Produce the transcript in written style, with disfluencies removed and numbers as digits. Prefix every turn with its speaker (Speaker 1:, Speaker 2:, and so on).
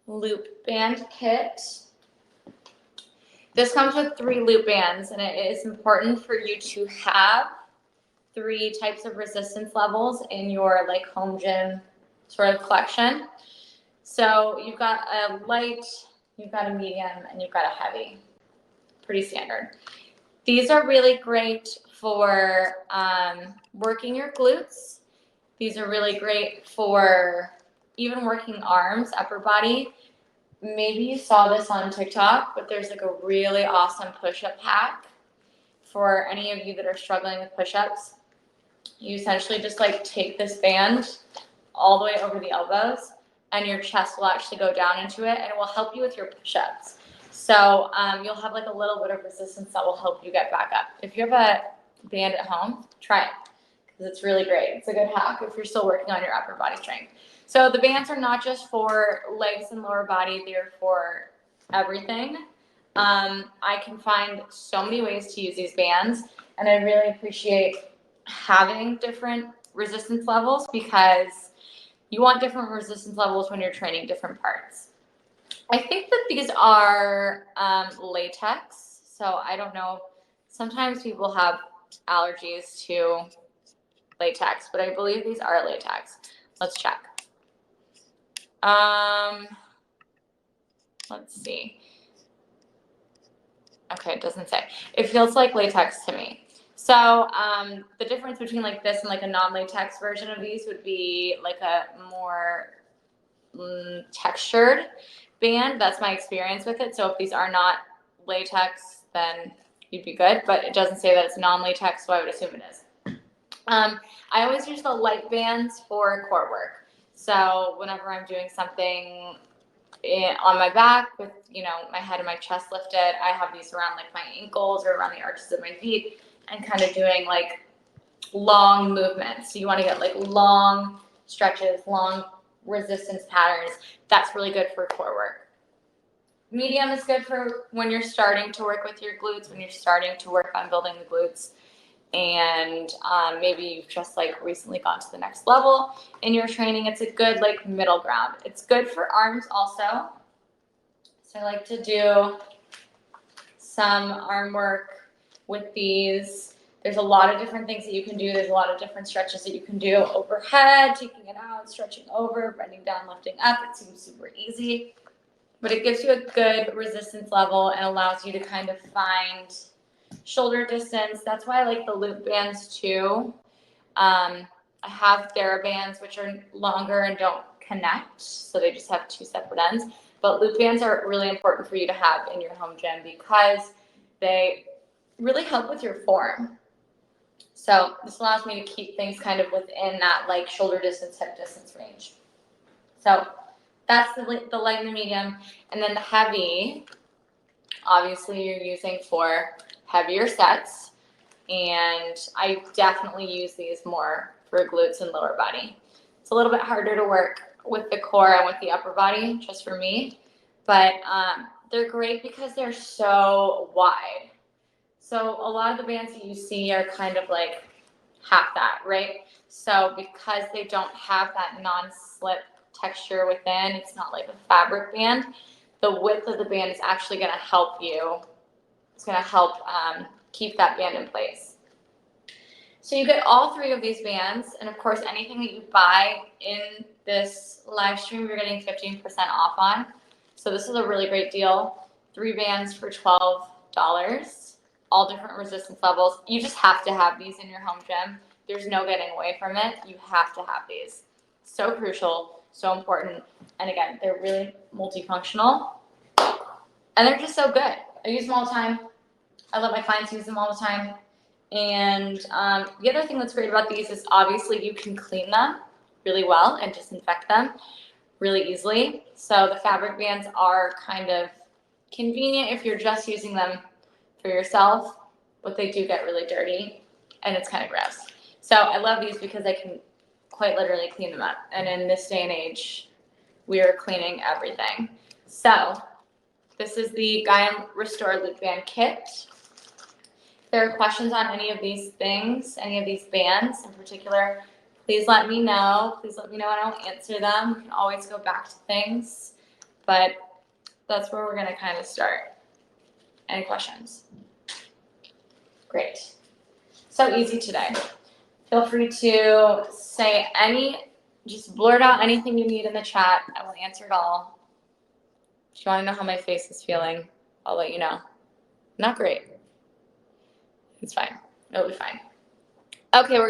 Speaker 1: loop band kit. This comes with 3 loop bands, and it is important for you to have 3 types of resistance levels in your like home gym sort of collection. So you've got a light, you've got a medium, and you've got a heavy. Pretty standard. These are really great for working your glutes. These are really great for even working arms, upper body. Maybe you saw this on TikTok, but there's like a really awesome push-up hack for any of you that are struggling with push-ups. You essentially just like take this band all the way over the elbows, and your chest will actually go down into it, and it will help you with your push-ups. So you'll have like a little bit of resistance that will help you get back up. If you have a band at home, try it, because it's really great. It's a good hack if you're still working on your upper body strength. So the bands are not just for legs and lower body, they're for everything. I can find so many ways to use these bands, and I really appreciate having different resistance levels, because you want different resistance levels when you're training different parts. I think that these are latex, so I don't know. Sometimes people have allergies to latex, but I believe these are latex. Let's check. Let's see. Okay, it doesn't say. It feels like latex to me. So the difference between like this and like a non-latex version of these would be like a more textured band. That's my experience with it. So if these are not latex, then you'd be good, but it doesn't say that it's non-latex, so I would assume it is. I always use the light bands for core work. So whenever I'm doing something on my back with, you know, my head and my chest lifted, I have these around like my ankles or around the arches of my feet, and kind of doing like long movements. So you want to get like long stretches, long resistance patterns. That's really good for core work. Medium is good for when you're starting to work with your glutes, when you're starting to work on building the glutes, and maybe you've just like recently gone to the next level in your training. It's a good like middle ground. It's good for arms also. So I like to do some arm work with these. There's a lot of different things that you can do. There's a lot of different stretches that you can do. Overhead, taking it out, stretching over, bending down, lifting up. It seems super easy, but it gives you a good resistance level and allows you to kind of find shoulder distance. That's why I like the loop bands too. I have TheraBands, which are longer and don't connect, so they just have 2 separate ends. But loop bands are really important for you to have in your home gym because they really help with your form. So this allows me to keep things kind of within that like shoulder distance, hip distance range. So that's the light and the medium. And then the heavy, obviously you're using for heavier sets. And I definitely use these more for glutes and lower body. It's a little bit harder to work with the core and with the upper body, just for me. But they're great because they're so wide. So a lot of the bands that you see are kind of like half that, right? So because they don't have that non-slip texture within, it's not like a fabric band, the width of the band is actually going to help you. It's going to help keep that band in place. So you get all 3 of these bands, and of course anything that you buy in this live stream, you're getting 15% off on. So this is a really great deal. 3 bands for $12. All different resistance levels. You just have to have these in your home gym. There's no getting away from it. You have to have these. So crucial, so important. And again, they're really multifunctional, and they're just so good. I use them all the time. I let my clients use them all the time. And the other thing that's great about these is obviously you can clean them really well and disinfect them really easily. So the fabric bands are kind of convenient if you're just using them for yourself, but they do get really dirty and it's kind of gross. So I love these because I can quite literally clean them up. And in this day and age, we are cleaning everything. So this is the Gaiam Restore Loop Band Kit. If there are questions on any of these things, any of these bands in particular, please let me know. Please let me know and I'll answer them. We can always go back to things. but that's where we're going to kind of start. Any questions? Great. So easy today. Feel free to say just blurt out anything you need in the chat. I will answer it all. If you want to know how my face is feeling, I'll let you know. Not great. It's fine. It'll be fine. Okay, we're going to